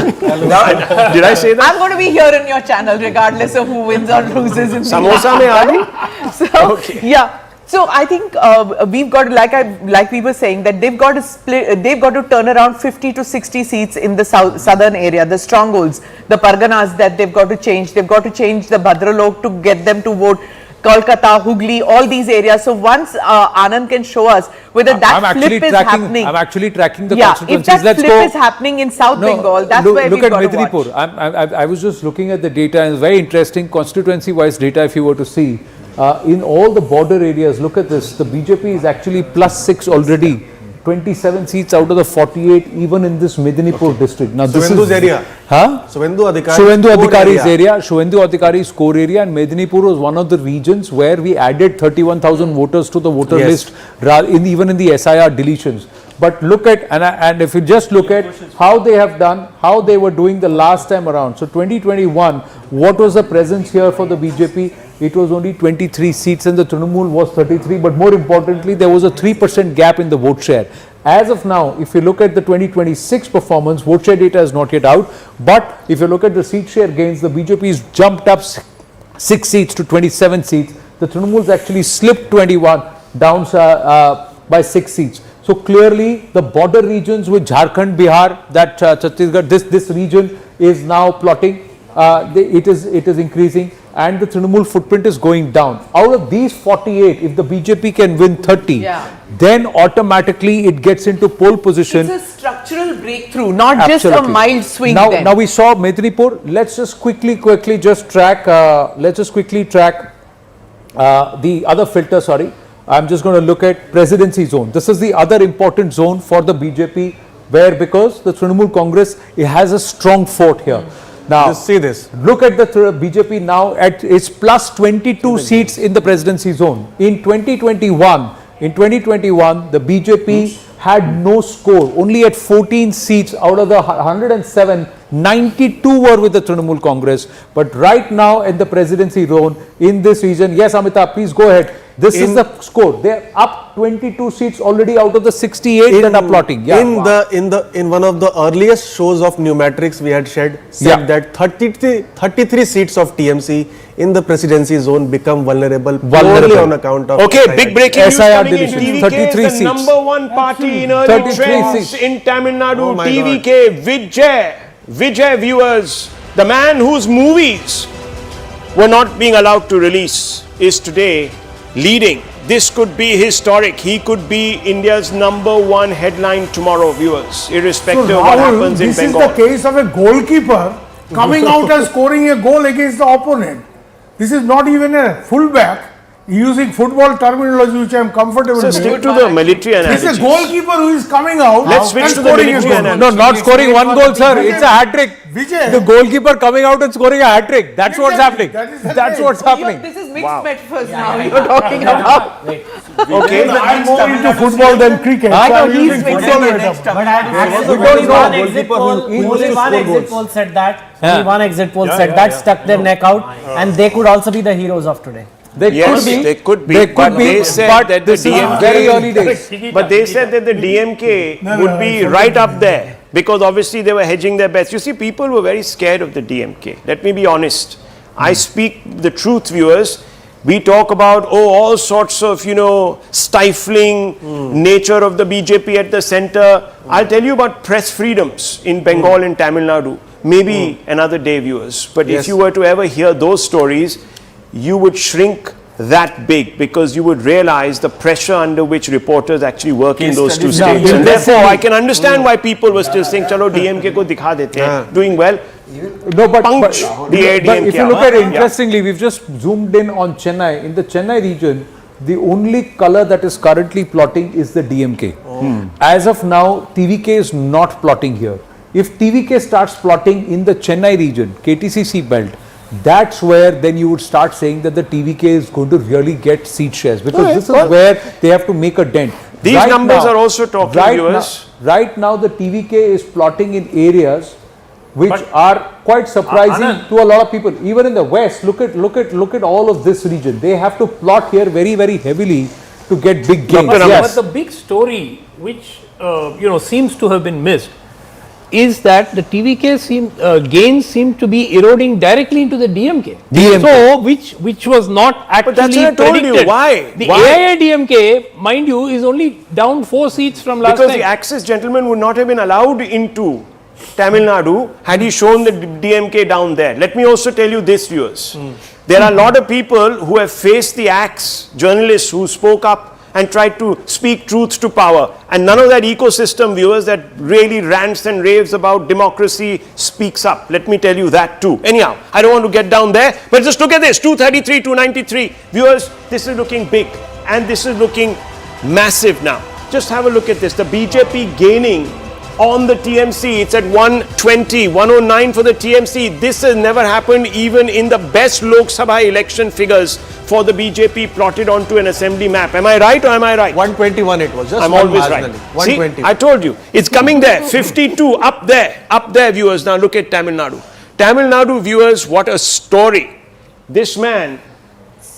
Did I say that? I'm going to be here on your channel regardless of who wins or loses. In Samosa mein aali? So, okay. Yeah. So I think we've got, like we were saying, that they've got to split, they've got to turn around 50 to 60 seats in the southern area, the strongholds, the Parganas that they've got to change. They've got to change the Bhadralok to get them to vote. Kolkata, Hooghly, all these areas. So once Anand can show us whether that flip is happening. I'm actually tracking the constituencies. If that flip is happening in South Bengal, that's where we've got to watch. I was just looking at the data, and it's very interesting constituency-wise data if you were to see. In all the border areas, look at this, the BJP is actually +6 already. 27 seats out of the 48, even in this Medinipur district. Now this is area. Huh? Suvendu Adhikari's area. Suvendu Adhikari's core area, and Medinipur was one of the regions where we added 31,000 voters to the voter list, even in the SIR deletions. But look at, and if you just look at how they have done, how they were doing the last time around. So 2021, what was the presence here for the BJP? It was only 23 seats and the Trinamool was 33. But more importantly, there was a 3% gap in the vote share. As of now, if you look at the 2026 performance, vote share data is not yet out. But if you look at the seat share gains, the BJP has jumped up 6 seats to 27 seats. The Trinamool's actually slipped 21 down by 6 seats. So clearly, the border regions with Jharkhand, Bihar, that Chhattisgarh, this region is now plotting. It is increasing, and the Trinamool footprint is going down. Out of these 48, if the BJP can win 30, then automatically it gets into pole position. It's a structural breakthrough, not just a mild swing. Now we saw Medinipur. Let's just quickly just track. Let's just quickly track the other filter. Sorry. I'm just going to look at presidency zone. This is the other important zone for the BJP, where because the Trinamool Congress, it has a strong fort here. Now, just see this. Look at the BJP now at its +22 seats in the presidency zone. In 2021, the BJP had no score, only at 14 seats out of the 107, 92 were with the Trinamool Congress. But right now in the presidency zone, in this region, yes, Amita, please go ahead. This is the score. They are up 22 seats already out of the 68 that are plotting. Yeah. In one of the earliest shows of Numerics, we had said that 33 seats of TMC in the presidency zone become vulnerable purely on account of big breaking news coming in. TVK 33 is the seats. #1 party in early trends in Tamil Nadu. TVK, Vijay viewers, the man whose movies were not being allowed to release, is today leading. This could be historic. He could be India's #1 headline tomorrow, viewers, irrespective of what happens in Bengal. This is the case of a goalkeeper coming out and scoring a goal against the opponent. This is not even a fullback. Using football terminology, which I am comfortable with. Stick to the military analogy. This is a goalkeeper who is coming out. Let's switch to the military analogy. No, not scoring one goal, sir. It's a hat-trick. The goalkeeper coming out and scoring a hat-trick. That's what's happening. That's what's happening. This is mixed metaphors now you're talking about. Okay. I'm more into football than cricket. I know he's mixing it. But only one exit poll said that. Only one exit poll said that, stuck their neck out, and they could also be the heroes of today. They could be. But they said that the DMK, very early days. But they said that the DMK would be right up there, because obviously they were hedging their bets. You see, people were very scared of the DMK. Let me be honest. I speak the truth, viewers. We talk about all sorts of stifling nature of the BJP at the center. I'll tell you about press freedoms in Bengal and Tamil Nadu. Maybe another day, viewers. But if you were to ever hear those stories, you would shrink that big, because you would realize the pressure under which reporters actually work in those two states. And therefore, I can understand why people were still saying, "Chalo, DMK ko dikha dete hain, doing well." No, but DMK. If you look at it interestingly, we've just zoomed in on Chennai. In the Chennai region, the only color that is currently plotting is the DMK. As of now, TVK is not plotting here. If TVK starts plotting in the Chennai region, KTCC belt, that's where then you would start saying that the TVK is going to really get seat shares, because this is where they have to make a dent. These numbers are also talking, viewers. Right now, the TVK is plotting in areas which are quite surprising to a lot of people. Even in the West, look at all of this region. They have to plot here very, very heavily to get big gains. But the big story, which seems to have been missed, is that the TVK gains seem to be eroding directly into the DMK. So, which was not actually that's what I told you. predicted. Why? The Why? AIADMK, mind you, is only down 4 seats from last Because time. the Axis gentleman would not have been allowed into Tamil Nadu had he shown the DMK down there. Let me also tell you this, viewers. There are a lot of people who have faced the axe, journalists who spoke up and tried to speak truth to power. And none of that ecosystem, viewers, that really rants and raves about democracy speaks up. Let me tell you that too. Anyhow, I don't want to get down there, but just look at this, 233, 293. Viewers, this is looking big and this is looking massive now. Just have a look at this. The BJP gaining on the TMC. It's at 120, 109 for the TMC. This has never happened even in the best Lok Sabha election figures for the BJP plotted onto an assembly map. Am I right or am I right? 121 it was. Just I'm one always right. marginally. See, 120. I told you. It's coming there. 52 up there, viewers. Now look at Tamil Nadu. Tamil Nadu, viewers, what a story. This man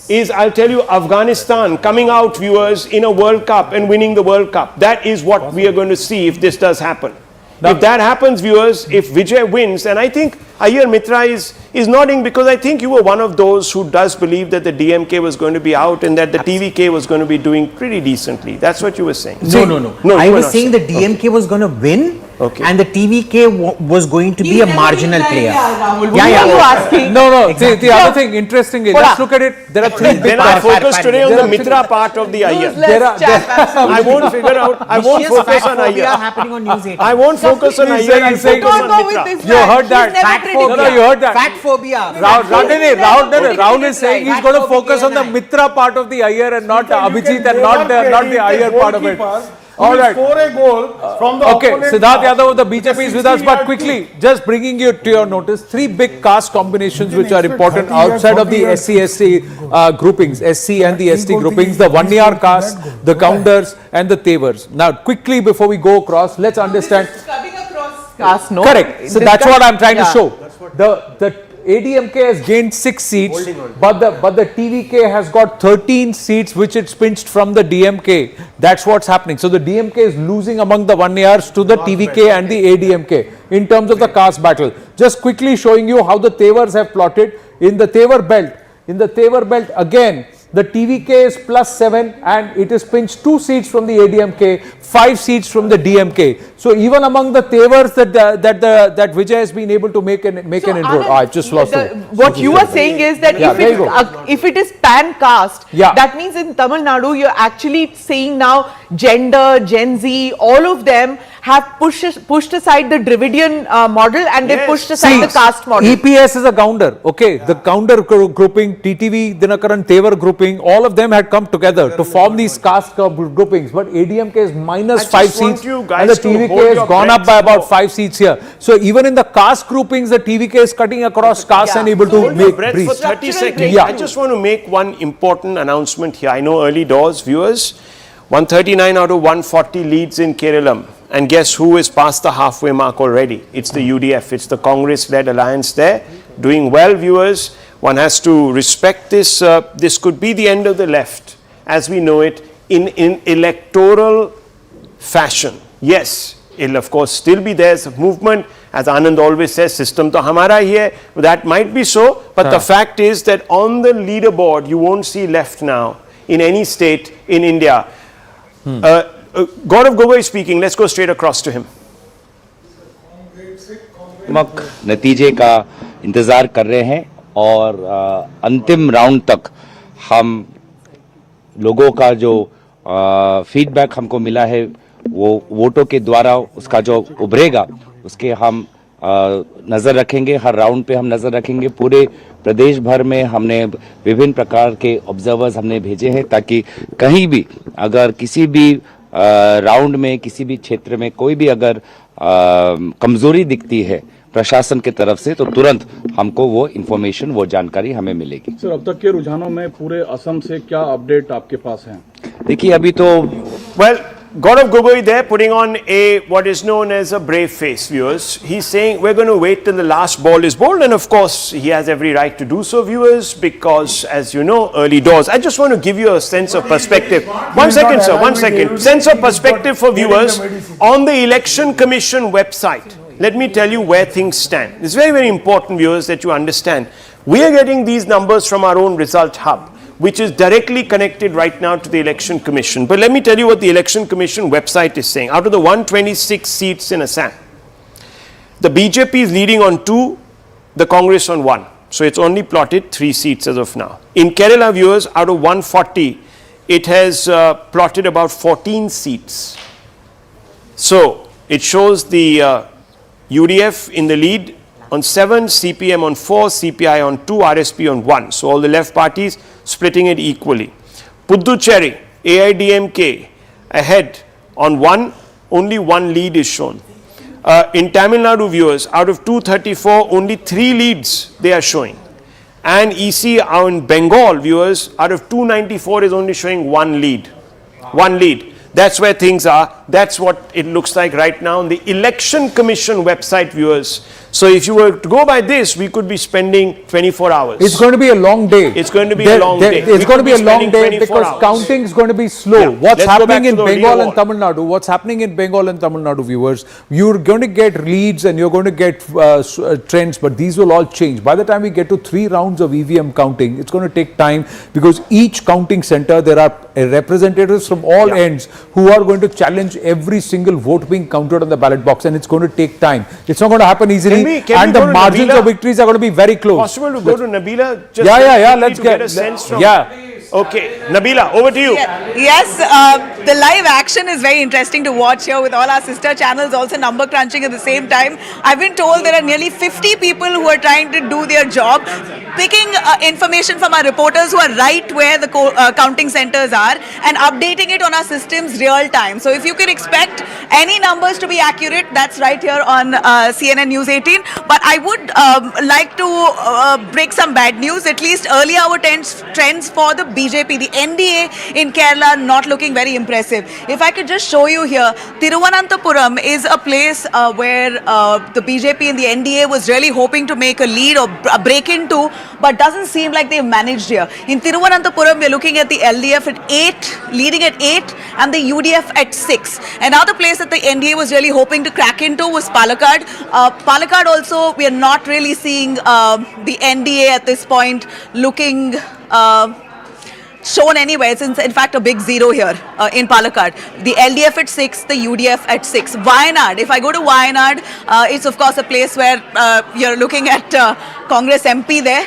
is, I'll tell you, Afghanistan coming out, viewers, in a World Cup and winning the World Cup. That is what we are going to see if this does happen. Now, if that happens, viewers, if Vijay wins, and I think Iyer Mitra is nodding because I think you were one of those who does believe that the DMK was going to be out and that the TVK was going to be doing pretty decently. That's what you were saying. No. I was saying the DMK was going to win. Okay. And the TVK was going to be a marginal player. Rahul, what are you asking? No. The other thing, interestingly, let's look at it. There are three big Then I parts. focus today on the Mitra part of the Iyer. I won't figure out, I won't focus on Iyer. happening on News 18. I won't focus on Iyer, I'll focus on Mitra. You heard that. You heard that. Fat phobia. Rahul is saying he's going to focus on the Mitra part of the Iyer and not Abhijit and not the Iyer part of it. All right. Score a goal from the Okay, opponent Siddharth half. Yadav of the BJP is with us, but quickly, just bringing you to your notice, three big caste combinations which are important outside of the SC groupings, SC and the ST groupings, the Vanniyar caste, the Counters and the Tevars. Now, quickly before we go across, let's understand. Coming across caste, no? Correct. So that's what I'm trying to show. The ADMK has gained 6 seats, but the TVK has got 13 seats which it's pinched from the DMK. That's what's happening. So the DMK is losing among the Vanniyars to the TVK and the ADMK in terms of the caste battle. Just quickly showing you how the Tevars have plotted in the Tevar belt. In the Tevar belt again, the TVK is +7 and it is pinched 2 seats from the ADMK, 5 seats from the DMK. So even among the Tevars that Vijay has been able to make an inroad. I've just lost what you are saying is that if it is pan caste, that means in Tamil Nadu you're actually seeing now gender, Gen Z, all of them have pushed aside the Dravidian model and they pushed aside the caste model. EPS is a Gounder, okay. The Gounder grouping, TTV, Dinakaran, Tevar grouping, all of them had come together to form these caste groupings. But ADMK is -5 seats and the TVK has gone up by about 5 seats here. So even in the caste groupings, the TVK is cutting across caste and able to make breeze. For 30 seconds, I just want to make one important announcement here. I know early doors, viewers, 139 out of 140 leads in Kerala. And guess who is past the halfway mark already? It's the UDF. It's the Congress-led alliance there. Doing well, viewers. One has to respect this. This could be the end of the left as we know it in electoral fashion. Yes, it'll of course still be there as a movement. As Anand always says, system to hamara hi hai. That might be so. But the fact is that on the leaderboard, you won't see left now in any state in India. Gaurav Gogoi speaking. Let's go straight across to him. नतीजे का इंतज़ार कर रहे हैं और अंतिम round तक हम लोगों का जो फीडबैक हमको मिला है वो वोटों के द्वारा उसका जो उभरेगा उसके हम नज़र रखेंगे। हर राउंड पे हम नज़र रखेंगे। पूरे प्रदेश भर में हमने विभिन्न प्रकार के ऑब्जर्वर्स हमने भेजे हैं ताकि कहीं भी अगर किसी भी राउंड में किसी भी क्षेत्र में कोई भी अगर कमजोरी दिखती है प्रशासन की तरफ से तो तुरंत हमको वो इंफॉर्मेशन वो जानकारी हमें मिलेगी। सर, अब तक के रुझानों में पूरे असम से क्या अपडेट आपके पास है? देखिए अभी तो Gaurav Gogoi there putting on what is known as a brave face, viewers. He's saying we're going to wait till the last ball is bowled, and of course he has every right to do so, viewers, because as you know, early doors. I just want to give you a sense of perspective. One second, sir, one second. Sense of perspective for viewers on the Election Commission website. let me tell you where things stand. It's very, very important, viewers, that you understand. We are getting these numbers from our own result hub, which is directly connected right now to the Election Commission. But let me tell you what the Election Commission website is saying. Out of the 126 seats in Assam, the BJP is leading on 2, the Congress on 1. So it's only plotted 3 seats as of now. In Kerala, viewers, out of 140, it has plotted about 14 seats. So it shows the UDF in the lead on 7, CPM on 4, CPI on 2, RSP on 1. So all the left parties splitting it equally. Puducherry, AIDMK ahead on 1, only 1 lead is shown. In Tamil Nadu, viewers, out of 234, only 3 leads they are showing. And EC in Bengal, viewers, out of 294 is only showing 1 lead. 1 lead. That's where things are. That's what it looks like right now on the Election Commission website, viewers. So if you were to go by this, we could be spending 24 hours. It's going to be a long day. It's going to be a long day. It's going to be a long day because counting is going to be slow. Yeah. What's Let's go back happening to in the Bengal real and Tamil Nadu? What's happening in Bengal and Tamil Nadu, viewers? You're going to get leads and you're going to get trends, but these will all change. By the time we get to 3 rounds of EVM counting, it's going to take time because each counting center, there are representatives from all ends who are going to challenge every single vote being counted on the ballot box, and it's going to take time. It's not going to happen easily, and the margins of victories are going to be very close. Possible to go to Nabila? Just Let's get a sense from. Yeah. Okay, Nabila, over to you. Yes, the live action is very interesting to watch here with all our sister channels also number crunching at the same time. I've been told there are nearly 50 people who are trying to do their job, picking information from our reporters who are right where the counting centers are and updating it on our systems real time. So if you can expect any numbers to be accurate, that's right here on CNN News 18. But I would like to break some bad news. At least early hour trends for the BJP, the NDA in Kerala, not looking very impressive. If I could just show you here, Thiruvananthapuram is a place where the BJP and the NDA was really hoping to make a lead or break into, but doesn't seem like they've managed here. In Thiruvananthapuram, we're looking at the LDF at 8, leading at 8, and the UDF at 6. Another place that the NDA was really hoping to crack into was Palakkad. Palakkad also, we are not really seeing the NDA at this point looking shown anywhere. It's in fact a big 0 here in Palakkad. The LDF at 6, the UDF at 6. Wayanad, if I go to Wayanad, it's of course a place where you're looking at Congress MP there.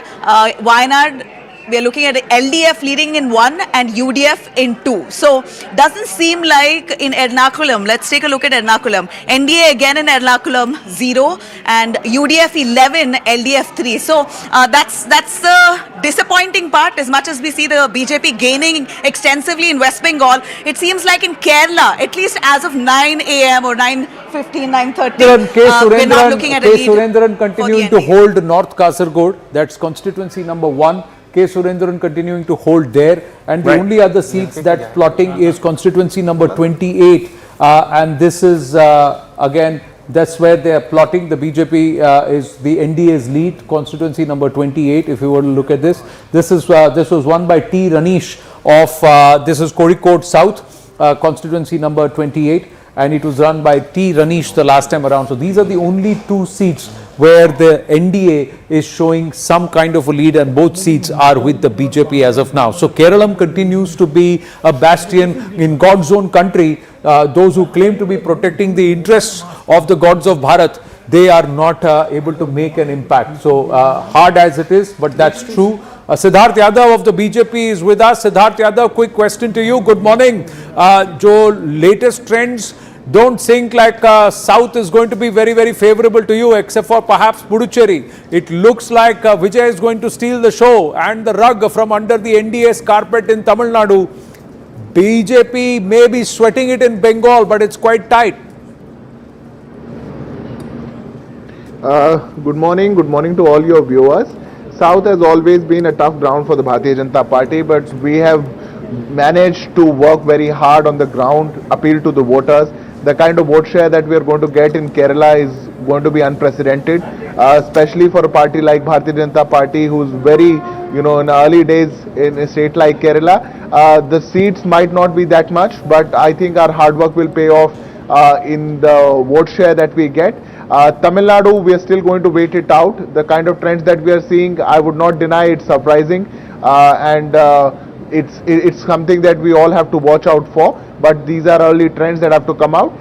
Wayanad, we are looking at LDF leading in 1 and UDF in 2. So doesn't seem like in Ernakulam. Let's take a look at Ernakulam. NDA again in Ernakulam 0 and UDF 11, LDF 3. So that's the disappointing part. As much as we see the BJP gaining extensively in West Bengal, it seems like in Kerala, at least as of 9 a.m. or 9:15, 9:30, we're not looking at a lead. Surendran continuing to hold North Kasargod. That's constituency number 1. K. Surendran continuing to hold there, and the only other seats that plotting is constituency number 28, and this is again, that's where they are plotting. The BJP is the NDA's lead, constituency number 28. If you were to look at this, this was won by T. Ranish of this is Kozhikode South, constituency number 28, and it was run by T. Ranish the last time around. So these are the only 2 seats where the NDA is showing some kind of a lead, and both seats are with the BJP as of now. So Kerala continues to be a bastion in God's own country. Those who claim to be protecting the interests of the gods of Bharat, they are not able to make an impact. So hard as it is, but that's true. Siddharth Yadav of the BJP is with us. Siddharth Yadav, quick question to you. Good morning. Jo latest trends don't think like South is going to be very, very favorable to you, except for perhaps Puducherry. It looks like Vijay is going to steal the show and the rug from under the NDA's carpet in Tamil Nadu. BJP may be sweating it in Bengal, but it's quite tight. Good morning to all your viewers. South has always been a tough ground for the Bharatiya Janata Party, but we have managed to work very hard on the ground, appeal to the voters. The kind of vote share that we are going to get in Kerala is going to be unprecedented, especially for a party like Bharatiya Janata Party, who's very, in early days in a state like Kerala. The seats might not be that much, but I think our hard work will pay off in the vote share that we get. Tamil Nadu, we are still going to wait it out. The kind of trends that we are seeing, I would not deny it's surprising, and it's something that we all have to watch out for. But these are early trends that have to come out.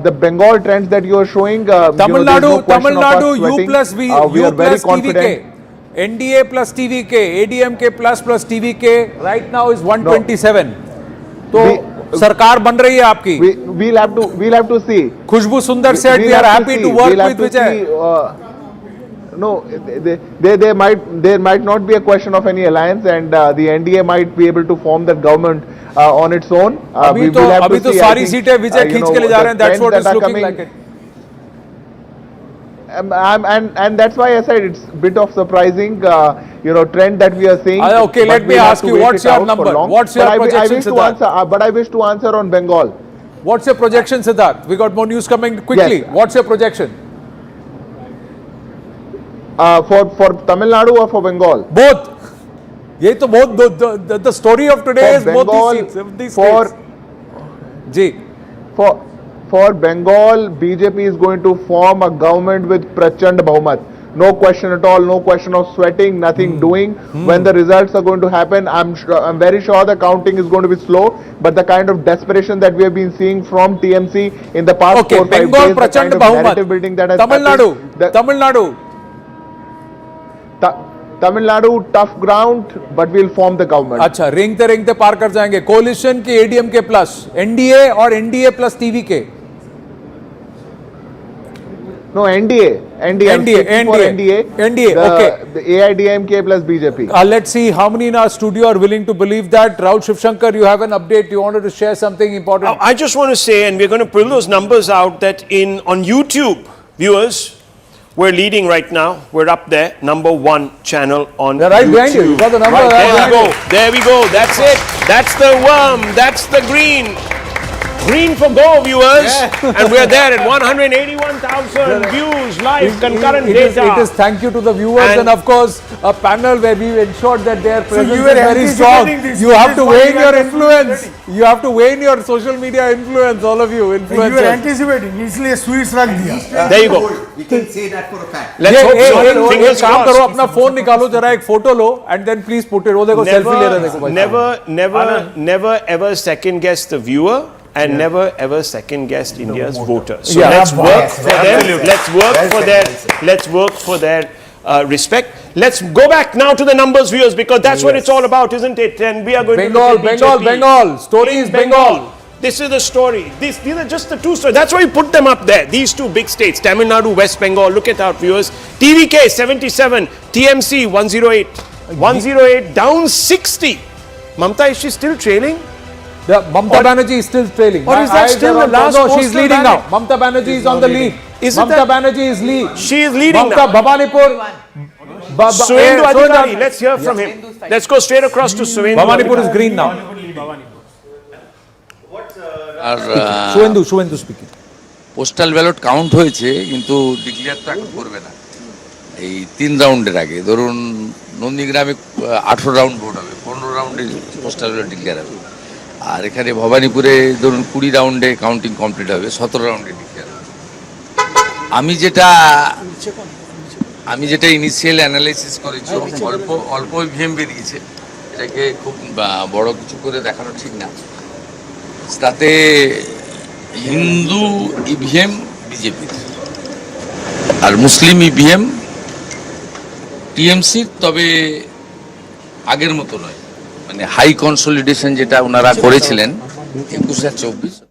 The Bengal trends that you are showing, Tamil Nadu, U plus V, we U are very plus confident. TVK, NDA plus TVK, ADMK plus TVK right now is 127. So सरकार बन रही है आपकी. We'll have to see. खुशबू सुंदर said we are happy to work with Vijay. No, there might not be a question of any alliance, and the NDA might be able to form that government on its own. अभी तो सारी सीटें विजय खींच के ले जा रहे हैं. That's what is looking like it. And that's why I said it's a bit of surprising, trend that we are seeing. Okay, let me ask you, what's your number? What's your projection, Siddharth? But I wish to answer on Bengal. What's your projection, Siddharth? We got more news coming quickly. Yes. What's your projection? For Tamil Nadu or for Bengal? Both. यही तो बहुत the story of today is both these states. Ji. For Bengal, BJP is going to form a government with Prachand Bahmat. No question at all, no question of sweating, nothing doing. When the results are going to happen, I'm very sure the counting is going to be slow, but the kind of desperation that we have been seeing from TMC in the past 4 or 5 Bengal, days, the kind of narrative building that has Tamil happened. Tamil Nadu, tough ground, but we'll form the government. अच्छा, रेंगते पार कर जाएंगे. Coalition की ADMK plus, NDA और NDA plus TVK. No, NDA. Okay. The AIDMK plus BJP. Let's see how many in our studio are willing to believe that. Rahul Shivshankar, you have an update. You wanted to share something important. I just want to say, and we're going to pull those numbers out, that on YouTube, viewers, we're leading right now. We're up there, #1 channel on They're right YouTube. behind you. You got the number. Right, there we go. That's it. That's the worm. That's the green. Green for go, viewers. And we're there at 181,000 views live, concurrent data. It is thank you to the viewers and of course a panel where we ensured that their presence is very strong. You have to weigh in your influence. You have to weigh in your social media influence, all of you. You were anticipating, इसलिए sweets रख दिया. There you go. We can say that for a fact. Let's hope so. एक काम करो, अपना phone निकालो जरा, एक photo low and then please put it. वो देखो सेल्फी ले रहे देखो. Never ever second guess the viewer. And never ever second guess India's voters. So Yeah. let's work for them. Let's work for their respect. Let's go back now to the numbers, viewers, because that's what it's all about, isn't it? And we are going to look at Bengal. Story is Bengal. This is the story. These are just the two stories. That's why we put them up there. These two big states, Tamil Nadu, West Bengal. Look at our viewers. TVK 77, TMC 108. 108 down 60. Mamata, is she still trailing? Mamata Banerjee is still trailing. Or is that still the last No, she's postal leading ballot? now. Mamata Banerjee is on the lead. Is it Mamata that- Banerjee is lead. She is leading Mamata now. Bhabanipur. Suvendu Adhikari. Let's hear from him. Let's go straight across to Suvendu. Bhabanipur is green now. Suvendu speaking. Postal ballot count হয়েছে কিন্তু declare তো এখন করবে না এই 3 রাউন্ডের আগে ধরুন নন্দীগ্রামে 18 রাউন্ড ভোট হবে 15 রাউন্ডে পোস্টাল ব্যালট ডিক্লেয়ার হবে আর এখানে ভবানীপুরে ধরুন 20 রাউন্ডে কাউন্টিং কমপ্লিট হবে 17 রাউন্ডে ডিক্লেয়ার হবে আমি যেটা ইনিশিয়াল অ্যানালাইসিস করেছি অল্প ইভিএম বেরিয়েছে এটাকে খুব বড় কিছু করে দেখানো ঠিক না তাতে হিন্দু ইভিএম বিজেপির আর মুসলিম ইভিএম টিএমসি তবে আগের মতো নয় মানে হাই কনসলিডেশন যেটা ওনারা করেছিলেন 21-24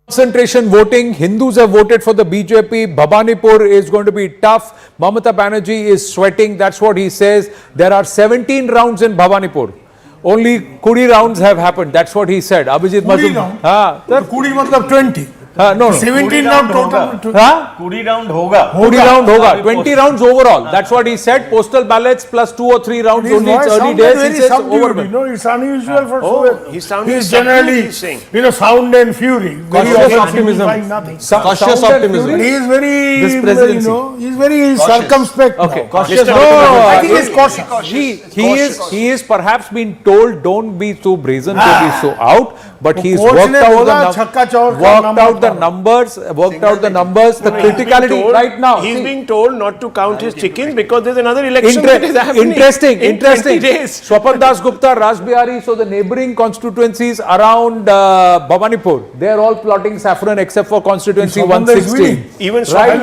Concentration voting. Hindus have voted for the BJP. Bhabanipur is going to be tough. Mamata Banerjee is sweating. That's what he says. There are 17 rounds in Bhabanipur. Only 20 rounds have happened. That's what he said. Abhijit Mazum. कुड़ी मतलब 20. No. 17 round total. 20 round होगा. 20 round hoga. 20 rounds overall. That's what he said. Postal ballots plus 2 or 3 rounds only. It's early days. He says overwhelmed. It's unusual for Suvendu. He's sounding generally, sound and fury. Cautious optimism. Cautious optimism. He is very, This presidency. he's very circumspect. Okay. Cautious. I think he's cautious. He is perhaps been told don't be so brazen to be so out, but he's worked out the numbers, the criticality right now. He's being told not to count his chickens because there's another election that is happening. Interesting. In 20 days. Swapan Das Gupta, Raj Bihari, so the neighboring constituencies around Bhawanipur, they are all plotting saffron except for constituency 160. Even Right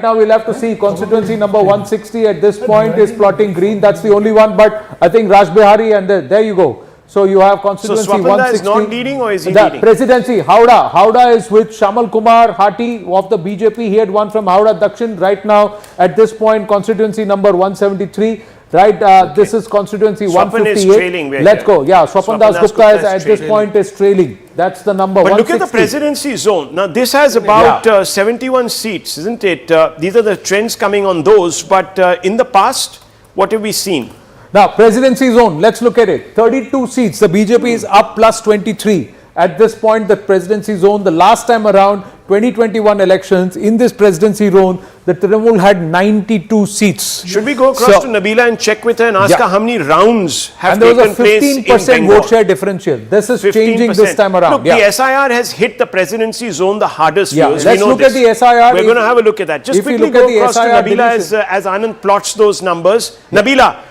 now we'll have to see constituency number 160 at this point is plotting green. That's the only one, but I think Raj Bihari and there you go. So you have constituency so 160. is not leading or is he the leading? Presidency, Howrah. Howrah is with Shamal Kumar Hati of the BJP. He had won from Howrah Dakshin. Right now, at this point, constituency number 173. Right, this is constituency 158. Is trailing. Let's go. Yeah, Swapan Das Gupta is at this point is trailing. That's the number. But 160. look at the presidency zone. Now this has about 71 seats, isn't it? These are the trends coming on those. But in the past, what have we seen? Now, presidency zone, let's look at it. 32 seats, the BJP is up plus 23. At this point, the presidency zone, the last time around, 2021 elections, in this presidency zone, the Trinamool had 92 seats. Should we go across to Nabila and check with her and ask her how many rounds have taken place in Bengal? And there was a 15% vote share differential. This is 15%. Changing this time around. Look, the SIR has hit the presidency zone the hardest. Let's look at the SIR. We're going to have a look at that. Just quickly go across to Nabila as Anand plots those numbers. Nabila,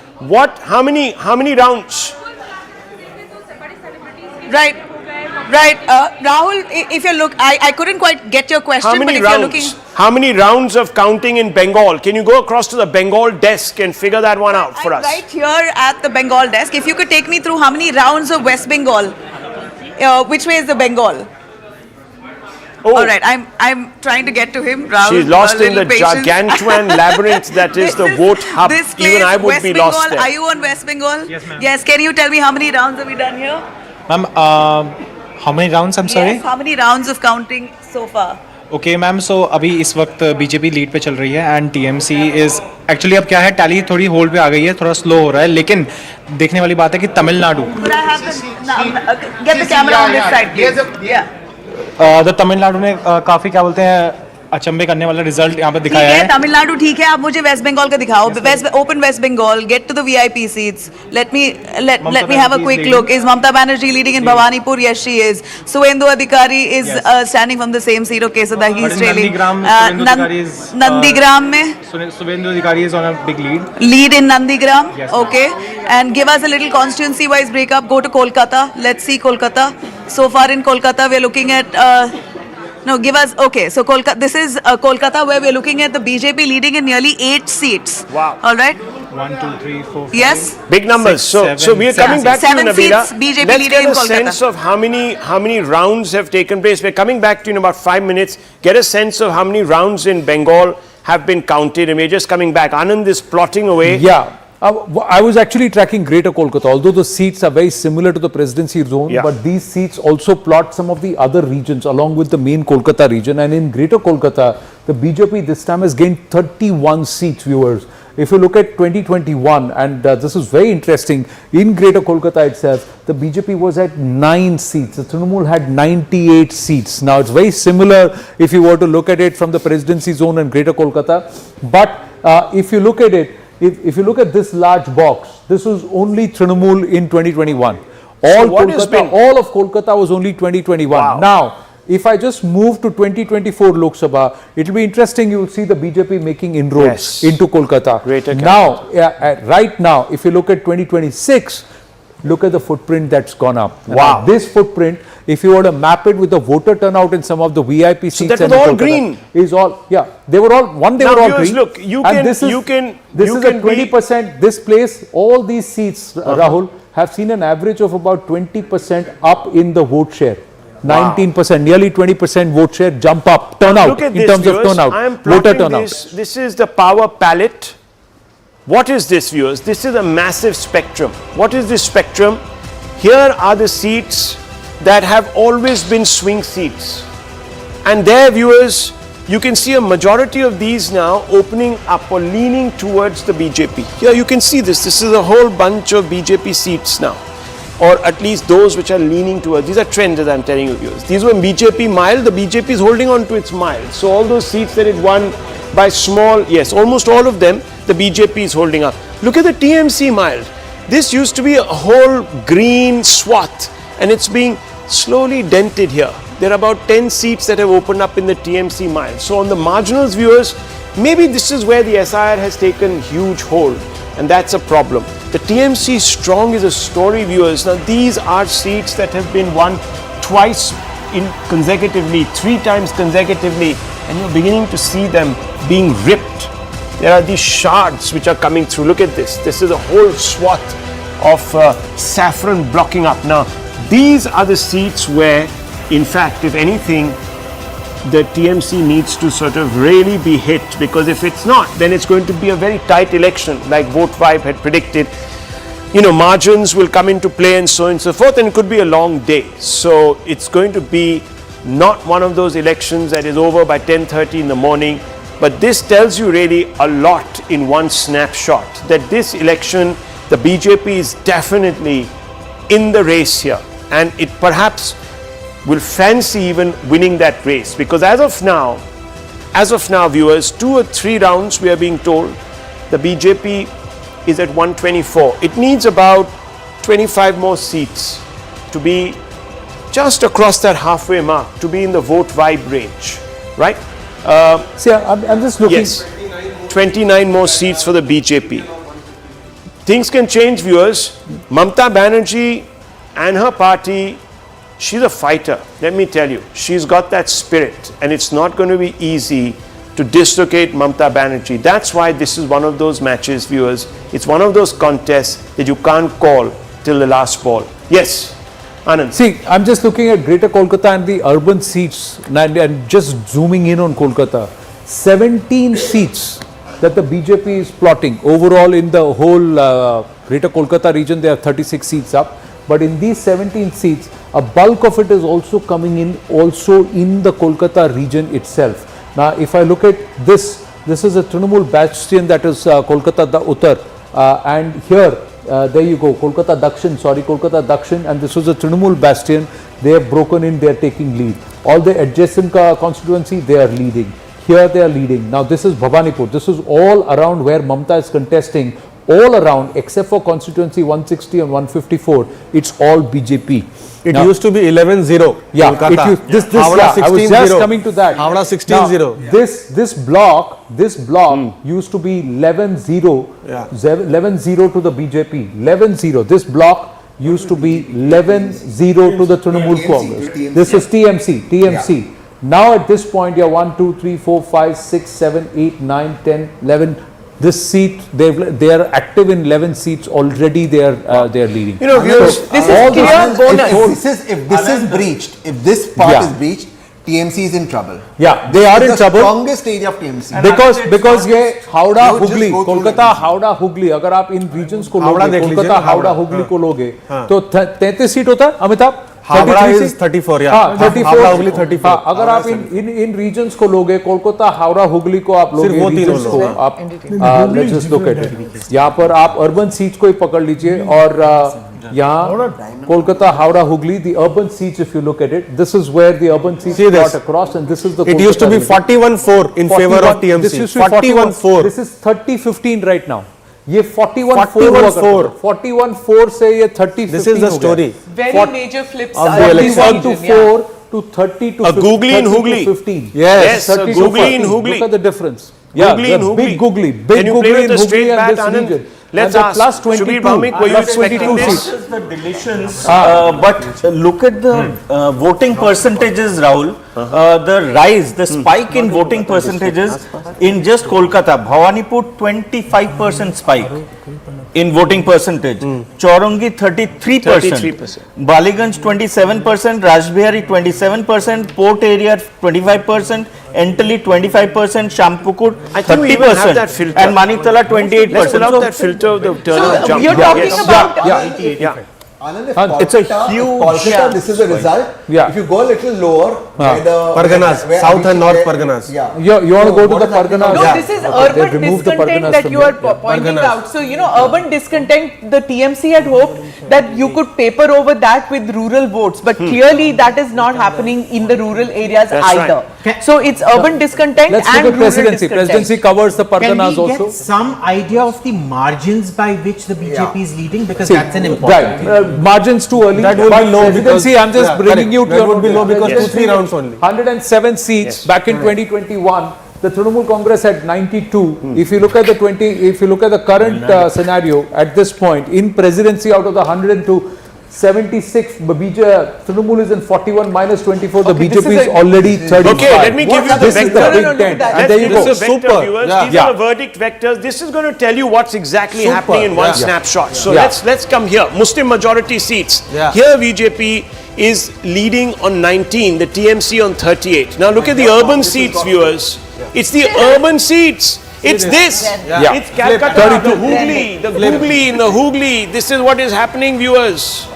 how many rounds? Right. Rahul, if you look, I couldn't quite get your question. How many but rounds? If you're looking, how many rounds of counting in Bengal? Can you go across to the Bengal desk and figure that one out for us? Right here at the Bengal desk. If you could take me through how many rounds of West Bengal? Which way is the Bengal? Oh. All right, I'm trying to get to him. Rahul, she's lost in the patience. gargantuan labyrinth that is the vote hub. Even I would West be Bengal, lost there. Are you on West Bengal? Yes, ma'am. Yes, can you tell me how many rounds have we done here? Ma'am, how many rounds? I'm sorry. Yes, how many rounds of counting so far? Okay ma'am so अभी इस वक्त BJP lead पे चल रही है and TMC is actually अब क्या है टैली थोड़ी होल्ड पे आ गई है थोड़ा स्लो हो रहा है लेकिन देखने वाली बात है कि Tamil Nadu Get the camera on this side, please. Tamil Nadu ने काफ़ी क्या बोलते हैं अचंभे करने वाला रिजल्ट यहाँ पे दिखाया है तमिलनाडु ठीक है आप मुझे वेस्ट बंगाल का दिखाओ open West Bengal get to the VIP seats let me have a quick look. Is Mamata Banerjee leading in Bhawanipur? Yes, she is. Suvendu Adhikari is standing from the same seat. Okay, so that he's trailing. Nandigram mein Suvendu Adhikari is on a big lead in Nandigram. Okay, and give us a little constituency wise breakup. Go to Kolkata. Let's see Kolkata. So far in Kolkata we are looking at no, give us, okay, so Kolkata, this is Kolkata where we're looking at the BJP leading in nearly 8 seats. Wow. All right. 1, 2, 3, 4, 5. Yes. Big numbers. So we are coming back to you, Nabila. BJP Let's leading get in a Kolkata. sense of how many rounds have taken place. We're coming back to you in about 5 minutes. Get a sense of how many rounds in Bengal have been counted. And we're just coming back. Anand is plotting away. Yeah. I was actually tracking Greater Kolkata, although the seats are very similar to the presidency zone, but these seats also plot some of the other regions along with the main Kolkata region. And in Greater Kolkata, the BJP this time has gained 31 seats, viewers. If you look at 2021, and this is very interesting, in Greater Kolkata itself, the BJP was at 9 seats. The Trinamool had 98 seats. Now, it's very similar if you were to look at it from the presidency zone and Greater Kolkata. But if you look at it, if you look at this large box, this was only Trinamool in 2021. All of Kolkata was only 2021. Wow. Now, if I just move to 2024 Lok Sabha, it will be interesting. You will see the BJP making inroads into Kolkata. Now, right now, if you look at 2026, look at the footprint that's gone up. Wow. Now, this footprint, if you were to map it with the voter turnout in some of the VIP seats, so that was all green. Is all they were all they were all green. Look, this is a 20%. This place, all these seats, Rahul, have seen an average of about 20% up in the vote share. 19%, nearly 20% vote share jump up, turnout in terms of turnout, voter turnout. This is the power palette. What is this, viewers? This is a massive spectrum. What is this spectrum? Here are the seats that have always been swing seats. And there, viewers, you can see a majority of these now opening up or leaning towards the BJP. Here you can see this. This is a whole bunch of BJP seats now. Or at least those which are leaning towards. These are trends, as I'm telling you, viewers. These were BJP mild. The BJP is holding on to its mild. So all those seats that it won by small, almost all of them, the BJP is holding up. Look at the TMC mild. This used to be a whole green swath and it's being slowly dented here. there are about 10 seats that have opened up in the TMC mile. So on the marginals, viewers, maybe this is where the SIR has taken huge hold, and that's a problem. The TMC strong is a story, viewers. Now these are seats that have been won twice consecutively, 3 times consecutively, and you're beginning to see them being ripped. There are these shards which are coming through. Look at this. This is a whole swath of saffron blocking up. Now, these are the seats where, in fact, if anything, the TMC needs to sort of really be hit, because if it's not, then it's going to be a very tight election, like Vote Vibe had predicted. You know, margins will come into play and so on and so forth, and it could be a long day. So it's going to be not one of those elections that is over by 10:30 in the morning. But this tells you really a lot in one snapshot, that this election, the BJP is definitely in the race here, and it perhaps will fancy even winning that race, because as of now, viewers, 2 or 3 rounds we are being told the BJP is at 124. It needs about 25 more seats to be just across that halfway mark, to be in the vote vibe range, right? See, I'm just looking. Yes, 29 more seats for the BJP. Things can change, viewers. Mamata Banerjee and her party, she's a fighter, let me tell you. She's got that spirit, and it's not going to be easy to dislocate Mamata Banerjee. That's why this is one of those matches, viewers. It's one of those contests that you can't call till the last ball. Yes, Anand. See, I'm just looking at Greater Kolkata and the urban seats, and just zooming in on Kolkata. 17 seats that the BJP is plotting. Overall, in the whole Greater Kolkata region, there are 36 seats up. But in these 17 seats, a bulk of it is also coming in also in the Kolkata region itself. Now, if I look at this is a Trinamool bastion, that is Kolkata Uttar, and here, there you go, Kolkata Dakshin, and this was a Trinamool bastion. They have broken in, they are taking lead. All the adjacent constituency, they are leading. Here they are leading. Now this is Bhabanipur. This is all around where Mamata is contesting. All around, except for constituency 160 and 154, it's all BJP. It now, used to be 11-0. Yeah, I was just coming to that. Howrah 16-0. This block used to be 11-0. 11-0 to the BJP. 11-0. This block used to be 11-0 to the Trinamool Congress. This is TMC. Yeah. Now at this point, you're 1, 2, 3, 4, 5, 6, 7, 8, 9, 10, 11. This seat, they are active in 11 seats already. They are leading. You know, this is clear bonus. If this is breached, if this part is breached, TMC is in trouble. Yeah, they are in trouble. Strongest area of TMC. Because ये हावड़ा हुगली, कोलकाता हावड़ा हुगली, अगर आप इन regions को लोगे, कोलकाता हावड़ा हुगली को लोगे, तो 33 seat होता है, Amitabh? Howrah is 34, yeah. 34 Hooghly 34. अगर आप इन regions को लोगे, कोलकाता हावड़ा हुगली को आप लोगे, regions को आप, let's just look at it. यहाँ पर आप urban seats को ही पकड़ लीजिए, और यहाँ Kolkata Howrah Hooghly, the urban seats, if you look at it, this is where the urban seats got across, and this is the. It used to be 41-4 in favor of TMC. This used to be 41-4. This is 30-15 right now. ये 41-4 से ये 30-15. This is the story. Very major flips. 41-4 to 30-15. A googly in Hooghly. 15. Yes, a googly in Hooghly. Look at the difference. Yeah, big googly. Big googly in Hooghly and this region. Let's ask. Plus 22. Were you expecting this? The deletions, but look at the voting percentages, Rahul. The rise, the spike in voting percentages in just Kolkata. Bhawanipur 25% spike in voting percentage. Chaurangi 33%. Baliganj 27%. Rajbihari 27%. Port area 25%. Entally 25%, Shampukur 30%, and Manitala 28%. Let's pull out that filter of the turnout jump. You're talking about Anand, it's a huge. Kolkata, this is the result. Yeah. If you go a little lower, Parganas, South and North Parganas. Yeah. You want to go to the Parganas? No, this is urban discontent that you are pointing out. So, you know, urban discontent, the TMC had hoped that you could paper over that with rural votes. But clearly that is not happening in the rural areas either. Right. So, it's urban discontent Let's and look at rural Presidency. discontent. Presidency covers the Can Parganas we also. get some idea of the margins by which the BJP is leading? Because that's an important thing. margins too early. That will be low Presidency, I'm just bringing you to that would be low because Yes. 2-3 rounds only. 107 seats back in 2021. The Trinamool Congress had 92. If you look at the current scenario at this point in presidency, out of the 102, 76, Trinamool is in 41 minus 24. The BJP is already 35. Okay, let me give you the This is the vector. big tent. And Let's there you give go. us a vector, Super. viewers. Yeah. These are the verdict vectors. This is going to tell you what's exactly happening in one snapshot. So let's come here. Muslim majority seats. Yeah. Here BJP is leading on 19, the TMC on 38. Now look at the urban seats, viewers. It's the urban seats. It's this. It's Calcutta, the Hooghly. This is what is happening, viewers.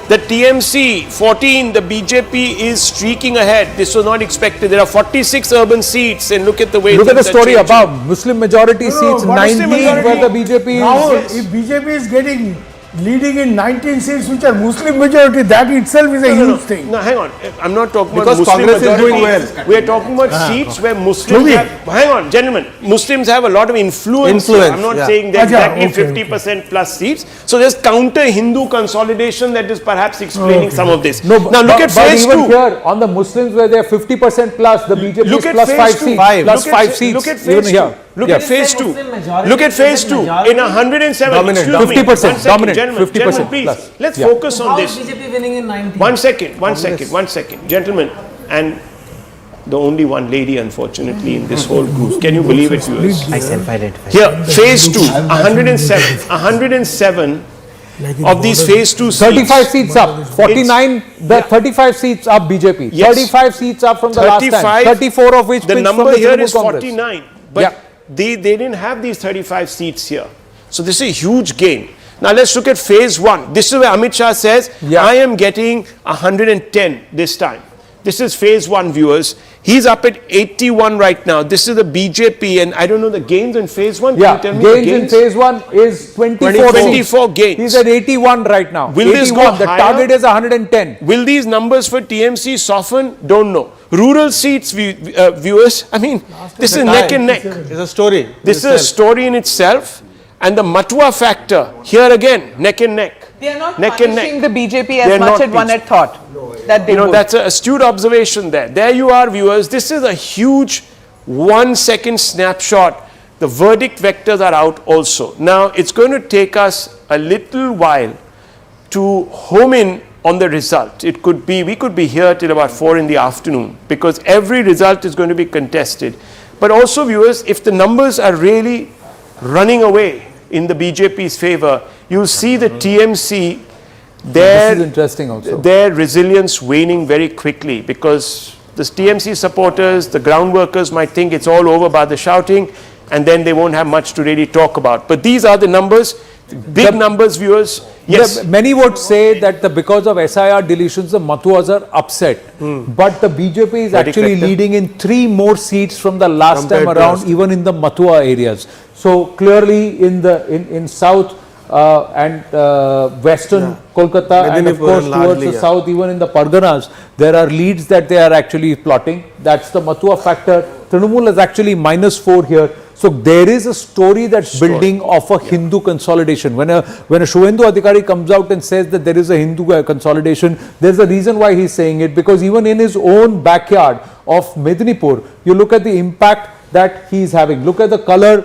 The TMC 14, the BJP is streaking ahead. This was not expected. There are 46 urban seats, and look at the way. Look at the things are story changing. above. Muslim majority seats, 19 where the BJP Now, is. if BJP is leading in 19 seats which are Muslim majority, that itself is a huge thing. No, hang on. I'm not talking Because about Muslim Congress is majority. doing well. We are talking about seats where Muslims have, hang on, gentlemen, Muslims have a lot of influence. Here. I'm not saying they're exactly 50% plus seats. So there's counter Hindu consolidation that is perhaps explaining some of this. No, now look at but phase even 2. here on the Muslims where they're 50% plus, the BJP Look is at plus phase 5 2. seats. Look at 5 seats. Look at even phase 2. here. Look Yeah. at phase 2. Look at phase 2. In 107. Dominant. Excuse me. 50% One second, dominant. gentlemen, 50% please. plus. Let's Yeah. focus on this. BJP winning in 19? One second, gentlemen, and the only one lady, unfortunately, in this whole group. Can you believe it, viewers? I self-identify. Here, phase 2, 107 of these phase 2 seats. 35 seats up, 49, the 35 seats up BJP, Yes. 35 seats up from the last time, 35, 34 of which the picks number from the here Trinamool is Congress. 49, but they didn't have these 35 seats here. So this is a huge gain. Now let's look at phase 1. This is where Amit Shah says, I am getting 110 this time. This is phase 1, viewers. He's up at 81 right now. This is the BJP, and I don't know the gains in phase 1. Yeah, Can you tell me gains the in phase 1 is 24 24 seats. gains. He's at 81 right now. Will this go 81, the higher? target is 110. Will these numbers for TMC soften? Don't know. Rural seats, viewers, I mean, this is neck and neck. It's a story. This is a story in itself. And the Matua factor, here again, neck and neck. They are not Neck and punishing neck. the BJP They're as much not as one had thought. That they would. That's an astute observation there. There you are, viewers. This is a huge 1 second snapshot. The verdict vectors are out also. Now, it's going to take us a little while to home in on the result. It could be, we could be here till about 4 in the afternoon because every result is going to be contested. But also, viewers, if the numbers are really running away in the BJP's favor, you'll see the TMC, This is interesting also. their resilience waning very quickly because the TMC supporters, the ground workers might think it's all over by the shouting and then they won't have much to really talk about. But these are the numbers, big numbers, viewers. Yes. Many would say that because of SIR deletions, the Matuas are upset. But the BJP is actually leading in 3 more seats from the last time around, even in the Matua areas. So clearly in South and Western Kolkata and of course towards the South, even in the Parganas, there are leads that they are actually plotting. That's the Matua factor. Trinamool is actually -4 here. So there is a story that's building of a Hindu consolidation. When a Suvendu Adhikari comes out and says that there is a Hindu consolidation, there's a reason why he's saying it, because even in his own backyard of Medinipur, you look at the impact that he's having. Look at the color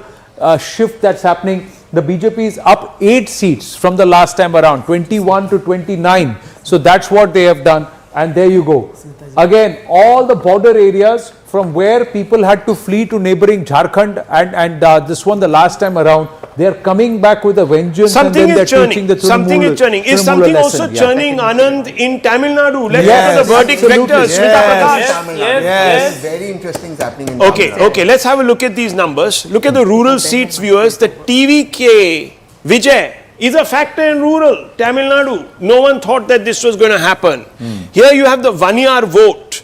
shift that's happening. The BJP is up 8 seats from the last time around, 21 to 29. So that's what they have done. And there you go. Again, all the border areas from where people had to flee to neighboring Jharkhand and this one the last time around, they are coming back with a vengeance. Something and then is they're churning. teaching the Something is churning. Is Trinamool something lesson. also churning, Anand, in Tamil Nadu? Let's Yes, look at the verdict absolutely. vectors. Smita Prakash. Yes. Very interesting is happening in Okay, let's have a look at these numbers. Look at the rural seats, viewers. The TVK, Vijay, is a factor in rural Tamil Nadu. No one thought that this was going to happen. Here you have the 1 year vote.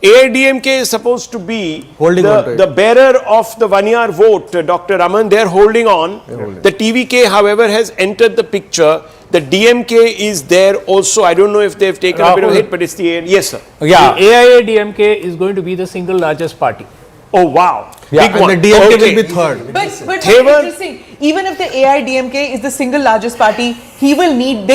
AIDMK is supposed to be the bearer of the 1 year vote, Dr. Raman. They're holding on. The TVK, however, has entered the picture. The DMK is there also. I don't know if they've taken a bit of a hit, but it's the AID. Yes, sir. Yeah. The AIADMK is going to be the single largest party. Oh, wow. Yeah. Big one. And the DMK will be third. But what's interesting, even if the AIDMK is the single largest party, they will need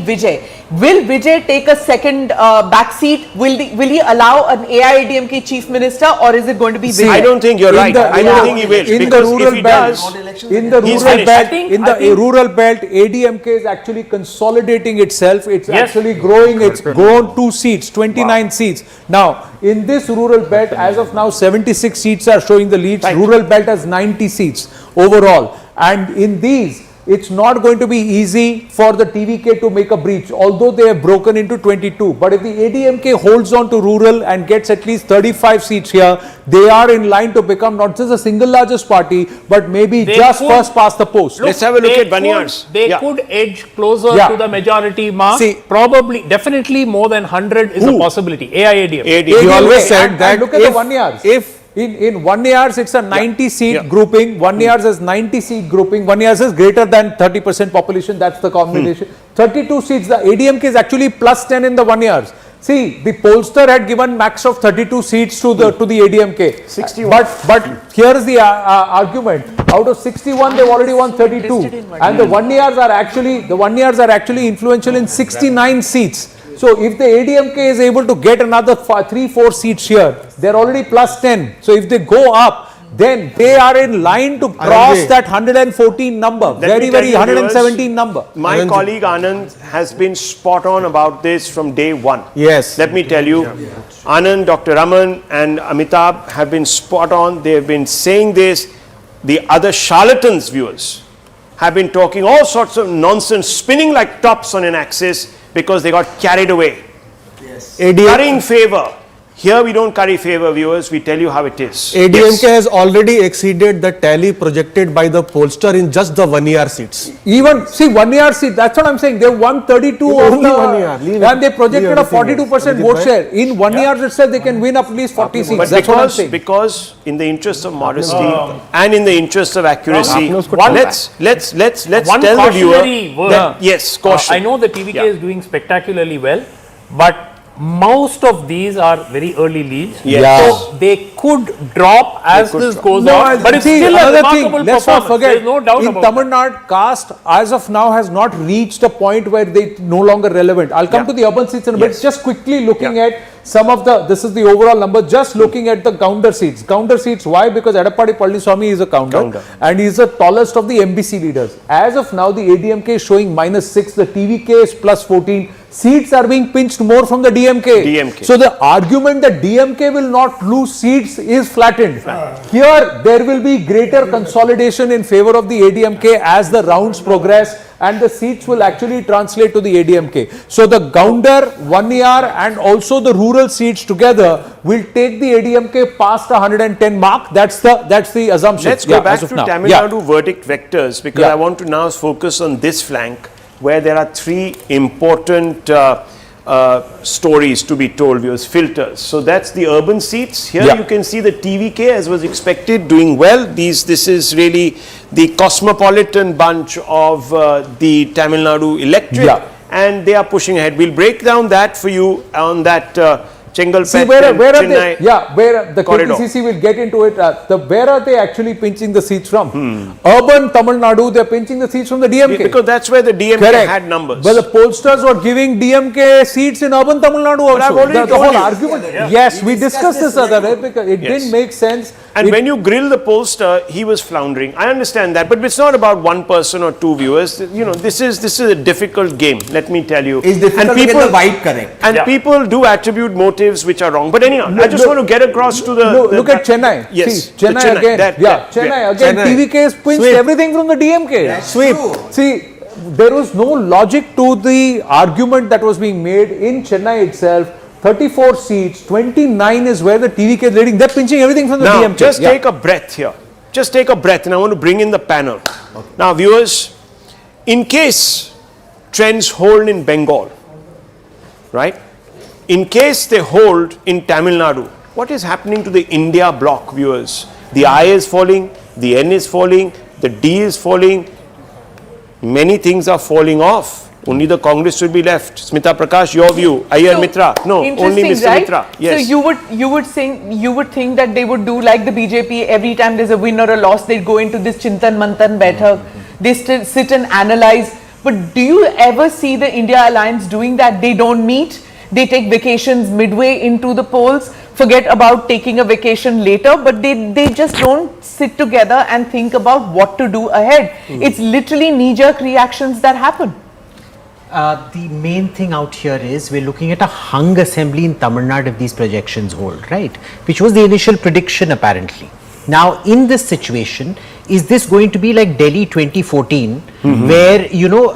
Vijay. Will Vijay take a second back seat? Will he allow an AIADMK chief minister, or is it going to be Vijay? I don't think you're right. I don't think he will. In the rural belt, rural belt, ADMK is actually consolidating itself. It's actually growing. It's grown 2 seats, 29 seats. Now, in this rural belt, as of now, 76 seats are showing the leads. Right. Rural belt has 90 seats overall. And in these, it's not going to be easy for the TVK to make a breach, although they have broken into 22. But if the ADMK holds on to rural and gets at least 35 seats here, they are in line to become not just the single largest party, but maybe first past the post. Let's have a look at Banyar's. They could edge closer to the majority mark. See, probably, definitely more than 100 is a possibility. AIADMK. You always said that look at the 1 years. In 1 years, it's a 90 seat grouping. 1 years is 90 seat grouping. 1 years is greater than 30% population. That's the combination. 32 seats. The ADMK is actually plus 10 in the 1 years. See, the pollster had given max of 32 seats to the ADMK. 61. But here is the argument. Out of 61, they've already won 32, and the 1 years are actually influential in 69 seats. So if the ADMK is able to get another 3-4 seats here, they're already plus 10. So if they go up, then they are in line to cross that 114 number, very 117 number. My colleague Anand has been spot on about this from day one. Yes. Let me tell you, Anand, Dr. Raman and Amitabh have been spot on. They have been saying this. The other charlatans, viewers, have been talking all sorts of nonsense, spinning like tops on an axis because they got carried away. Yes. Currying favor. Here we don't curry favor, viewers. We tell you how it is. ADMK has already exceeded the tally projected by the pollster in just the 1 year seats. Even, see, 1 year seat, that's what I'm saying. They won 32 of only 1 year. And they projected a 42% vote share. In 1 year itself, they can win at least 40 seats. But That's what I'm saying. because in the interest of modesty and in the interest of accuracy, let's tell the viewer that, yes, caution. I know the TVK is doing spectacularly well, but most of these are very early leads. Yes. So they could drop as this goes on. But it's See, still a another remarkable thing, let's not performance. forget, There's no doubt in about Tamil Nadu, caste as of now has not reached a point where they no longer relevant. I'll come to the urban seats in a bit. Just quickly looking at some of the, this is the overall number, just looking at the counter seats. Counter seats, why? Because Edappadi Palaniswamy is a counter and he's the tallest of the MBC leaders. As of now, the ADMK is showing -6, the TVK is plus 14. Seats are being pinched more from the DMK. So the argument that DMK will not lose seats is flattened. Here, there will be greater consolidation in favor of the ADMK as the rounds progress, and the seats will actually translate to the ADMK. So the Gounder, 1 year and also the rural seats together will take the ADMK past the 110 mark. That's the assumption. Let's go back to Tamil Nadu verdict vectors, because I want to now focus on this flank where there are 3 important stories to be told, viewers, filters. So that's the urban seats. Here you can see the TVK, as was expected, doing well. This is really the cosmopolitan bunch of the Tamil Nadu electorate, and they are pushing ahead. We'll break down that for you on that Chengalpet and Chennai where the corridor. KPCC will get into it. Where are they actually pinching the seats from? Urban Tamil Nadu, they are pinching the seats from the DMK. Because that's where the DMK had numbers. But the pollsters were giving DMK seats in urban Tamil Nadu also. I've already The whole told you. argument. Yes, we discussed this other day because it didn't make sense. And when you grill the pollster, he was floundering. I understand that, but it's not about one person or 2 viewers. You know, this is a difficult game. Let me tell you. It's difficult to get the vibe correct. And people do attribute motives which are wrong. But anyhow, I just want to get across to the. Look at Chennai. Yes, See, Chennai again. Chennai again. TVK has pinched everything from the DMK. Sweep. See, there was no logic to the argument that was being made in Chennai itself. 34 seats, 29 is where the TVK is leading. They're pinching everything from the Now, DMK. just take a breath here. Just take a breath, and I want to bring in the panel. Now, viewers, in case trends hold in Bengal, right? In case they hold in Tamil Nadu, what is happening to the India bloc, viewers? The I is falling, the N is falling, the D is falling. Many things are falling off. Only the Congress should be left. Smita Prakash, your view. Ayyar Mitra. No, only Mr. Right? Mitra. Yes. So you would think that they would do like the BJP. Every time there's a win or a loss, they'd go into this Chintan Manthan Baithak. They sit and analyze. But do you ever see the India Alliance doing that? They don't meet, they take vacations midway into the polls, forget about taking a vacation later, but they just don't sit together and think about what to do ahead. It's literally knee-jerk reactions that happen. The main thing out here is we're looking at a hung assembly in Tamil Nadu if these projections hold, right? Which was the initial prediction apparently. Now, in this situation, is this going to be like Delhi 2014, where, you know,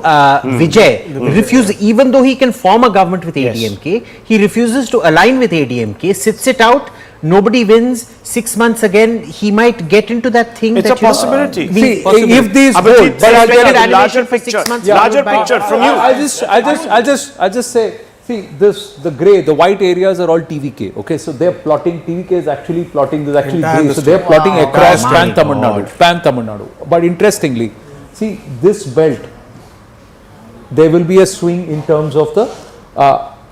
Vijay refuses, even though he can form a government with ADMK, he refuses to align with ADMK, sits it out, nobody wins, 6 months again, he might get into that thing. It's that, a possibility. See, if these hold, but I'll tell you larger picture, larger picture from you. I'll just say, see, the grey, the white areas are all TVK. Okay, so they're plotting. TVK is actually plotting. There's actually grey, so they're plotting across Pan Tamil Nadu. But interestingly, see this belt. There will be a swing in terms of the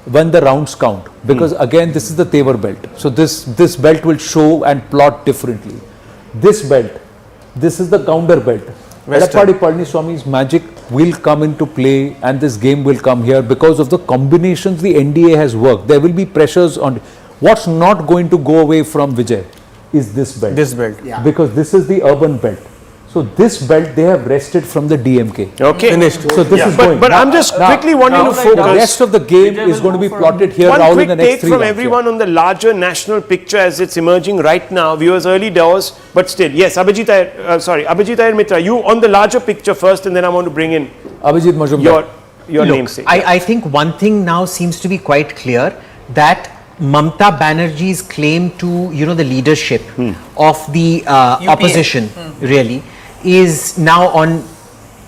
when the rounds count, because again this is the Tevar belt. So this belt will show and plot differently. This belt, this is the counter belt. Edappadi Palaniswamy's magic will come into play, and this game will come here because of the combinations the NDA has worked. There will be pressures on. What's not going to go away from Vijay is this belt. This belt. Because this is the urban belt. So this belt they have wrested from the DMK. Okay. Finished. So this is going. But I'm just quickly wanting to focus. The rest of the game is going to be plotted here now in the next 3 from rounds. everyone on the larger national picture as it's emerging right now. Viewers, early doors, but still. Yes, Abhijit Iyer Mitra, you on the larger picture first, and then I want to bring in Abhijit Majumdar. your namesake. I think one thing now seems to be quite clear, that Mamata Banerjee's claim to, you know, the leadership of the opposition really is now on.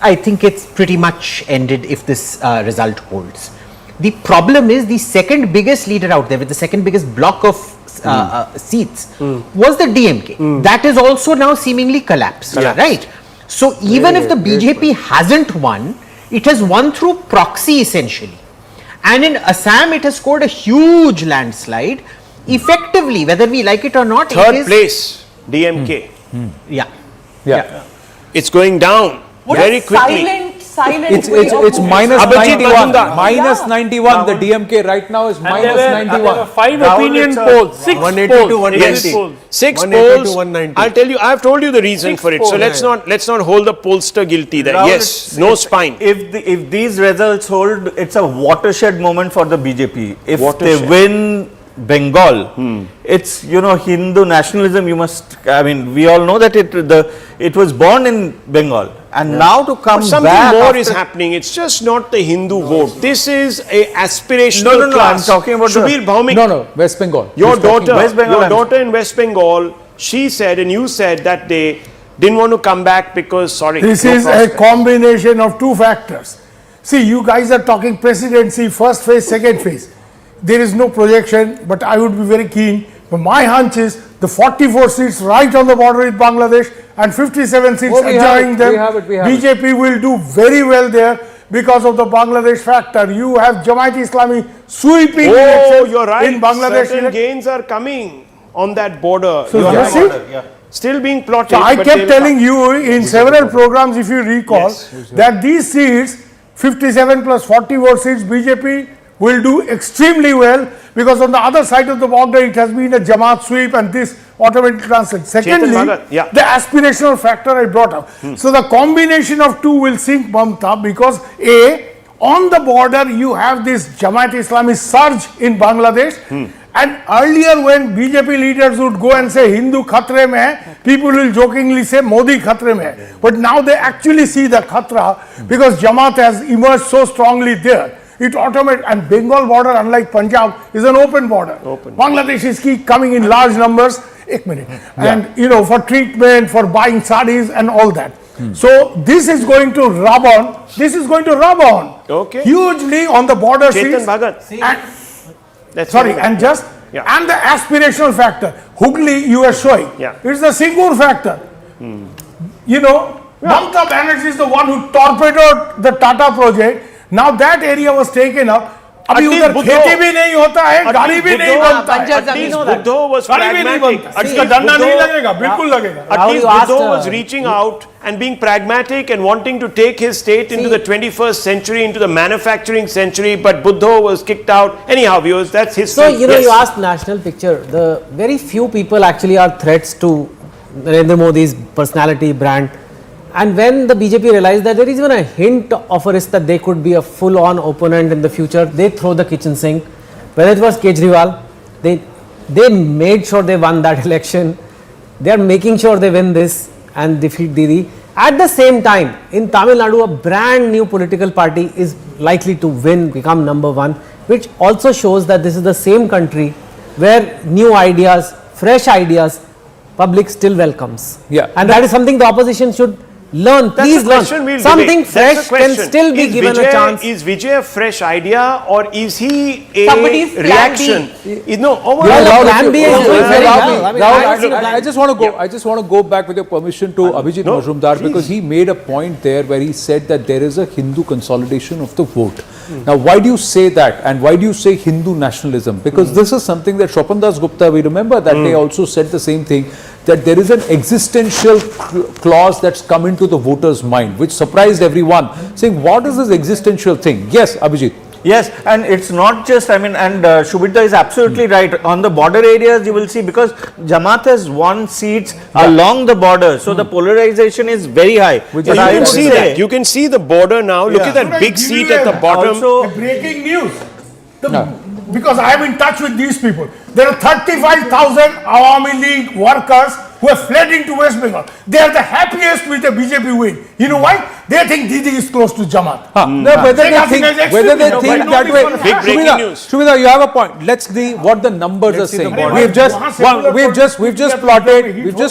I think it's pretty much ended if this result holds. The problem is the second biggest leader out there with the second biggest block of seats was the DMK. That is also now seemingly collapsed, right? So even if the BJP hasn't won, it has won through proxy essentially. And in Assam, it has scored a huge landslide. Effectively, whether we like it or not, Third place, DMK. Yeah. It's going down very quickly. Silent It's minus Abhijit 91. Majumdar. Minus 91. The DMK right now is minus 91. There were 5 opinion polls, 6 180 polls. to 190. polls. 6 180 polls. to 190. I'll tell you, I've told you the reason for it. So let's not hold the pollster guilty there. Yes, no spine. If these results hold, it's a watershed moment for the BJP. If they win Bengal, it's, you know, Hindu nationalism. You must. I mean, we all know that it was born in Bengal, and now to come But something back more after, is happening. It's just not the Hindu vote. This is a aspirational No, class. I'm talking about Shubir Bhaumik. No, West Bengal. Your He's talking daughter, West Bengal, your daughter in West Bengal, she said and you said that they didn't want to come back because, sorry. This no is prospect. a combination of 2 factors. See, you guys are talking presidency, first phase, second phase. There is no projection, but I would be very keen. But my hunch is the 44 seats right on the border with Bangladesh and 57 seats adjoining them. We have it. BJP will do very well there because of the Bangladesh factor. You have Jamaat Islami sweeping elections you're right. in Bangladesh. Certain gains are coming on that border. So You're you right. see? Still being plotted. So I but kept they'll telling you in several programs, if you recall, Yes. that these seats, 57 plus 44 seats, BJP will do extremely well, because on the other side of the border it has been a Jamaat sweep and this automatically translates. Secondly, Bhagat, yeah. the aspirational factor I brought up. So the combination of 2 will sink Mamata, because on the border you have this Jamaat Islami surge in Bangladesh, and earlier when BJP leaders would go and say Hindu khatre mein hai, people will jokingly say Modi khatre mein hai. But now they actually see the khatra, because Jamaat has emerged so strongly there. It automates, and Bengal border, unlike Punjab, is an open border. Bangladesh is keep coming in large numbers. And you know, for treatment, for buying sarees and all that. So this is going to rub on. This is going to rub on hugely on the border Chetan seats. Bhagat. And the aspirational factor. Hooghly you are showing. It's the Singur factor. You know, Mamata Banerjee is the one who torpedoed the Tata project. Now that area was taken up. अभी उधर खेती भी नहीं होता है, गाड़ी भी नहीं बनता है। At least Buddha was गाड़ी भी नहीं pragmatic. बनता, इसका डंडा नहीं लगेगा, बिल्कुल लगेगा। At least Buddha was reaching out and being pragmatic and wanting to take his state into the 21st century, into the manufacturing century, but Buddha was kicked out. Anyhow, viewers, that's history. So, you know, you asked national picture. The very few people actually are threats to Narendra Modi's personality, brand. And when the BJP realized that there is even a hint of a risk that they could be a full-on opponent in the future, they throw the kitchen sink. Whether it was Kejriwal, they made sure they won that election. They are making sure they win this and defeat Didi. At the same time, in Tamil Nadu, a brand new political party is likely to win, become number one, which also shows that this is the same country where new ideas, fresh ideas, public still welcomes. Yeah. And that is something the opposition should learn. Please learn. Something fresh can still be given a chance. Is Vijay a fresh idea or is he a Somebody's plan B. reaction? No, Plan B is doing very well. I mean, I just want to go back with your permission to Abhijit Majumdar, because he made a point there where he said that there is a Hindu consolidation of the vote. Now, why do you say that, and why do you say Hindu nationalism? Because this is something that Shwapan Das Gupta, we remember that they also said the same thing, that there is an existential clause that's come into the voters' mind, which surprised everyone, saying, what is this existential thing? Yes, Abhijit. Yes, and it's not just, I mean, and Shubhita is absolutely right. On the border areas, you will see, because Jamaat has won seats along the border, so the polarization is very high. You can see that. You can see the border now. Look at that big seat at the bottom. Also, breaking news. Because I am in touch with these people. There are 35,000 Awami League workers who have fled into West Bengal. They are the happiest with a BJP win. You know why? They think Didi is close to Jamaat. Whether they think that way. Big breaking news. Shubhita, you have a point. Let's see what the numbers are saying. We've just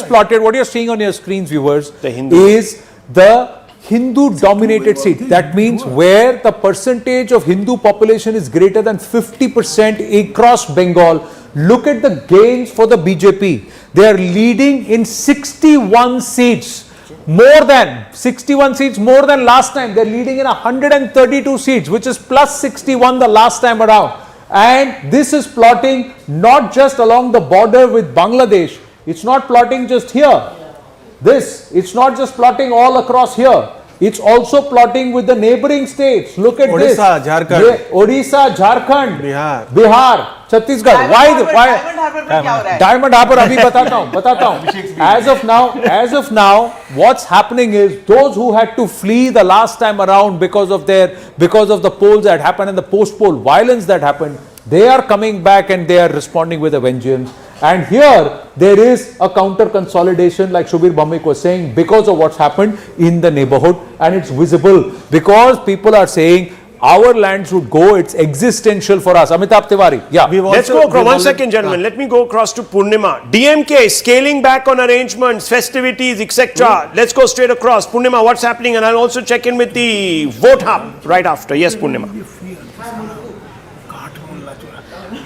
plotted what you're seeing on your screens, viewers, is the Hindu-dominated seat. That means where the percentage of Hindu population is greater than 50% across Bengal. Look at the gains for the BJP. They are leading in 61 seats. More than 61 seats, more than last time. They are leading in 132 seats, which is plus 61 the last time around. And this is plotting not just along the border with Bangladesh. It's not plotting just here. It's not just plotting all across here. It's also plotting with the neighboring states. Look at this. Odisha, Jharkhand. Odisha, Jharkhand. Bihar. Chhattisgarh. Diamond Harbour, abhi batata hu. As of now, what's happening is those who had to flee the last time around because of the polls that happened and the post-poll violence that happened, they are coming back and they are responding with a vengeance. And here, there is a counter consolidation, like Shubir Bhaumik was saying, because of what's happened in the neighborhood. And it's visible because people are saying, our land should go, it's existential for us. Amitabh Tiwari, yeah. Let's go across. 1 second, gentlemen. Let me go across to Purnima. DMK scaling back on arrangements, festivities, etc. Let's go straight across. Purnima, what's happening? And I'll also check in with the vote hub right after. Yes, Purnima.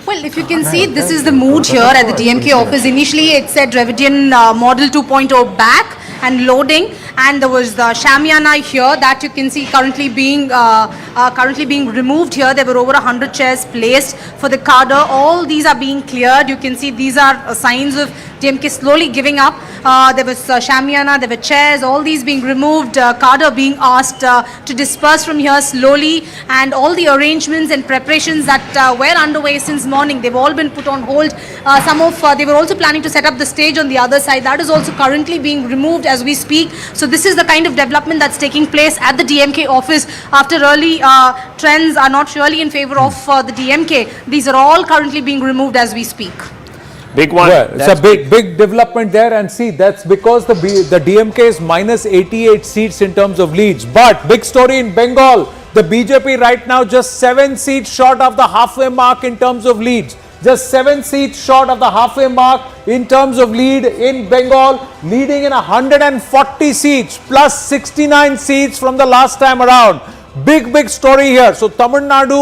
Well, if you can see, this is the mood here at the DMK office. Initially, it said Dravidian Model 2.0 back and loading, and there was the Shamiana here that you can see currently being removed here. There were over 100 chairs placed for the cadre. All these are being cleared. You can see these are signs of DMK slowly giving up. There was Shamiana, there were chairs, all these being removed, cadre being asked to disperse from here slowly, and all the arrangements and preparations that were underway since morning, they've all been put on hold. They were also planning to set up the stage on the other side. That is also currently being removed as we speak. So this is the kind of development that's taking place at the DMK office after early trends are not surely in favor of the DMK. These are all currently being removed as we speak. Big one. Well, it's a big development there, and see, that's because the DMK is minus 88 seats in terms of leads. But big story in Bengal, the BJP right now just 7 seats short of the halfway mark in terms of leads. Just 7 seats short of the halfway mark in terms of lead in Bengal, leading in 140 seats plus 69 seats from the last time around. Big story here. So Tamil Nadu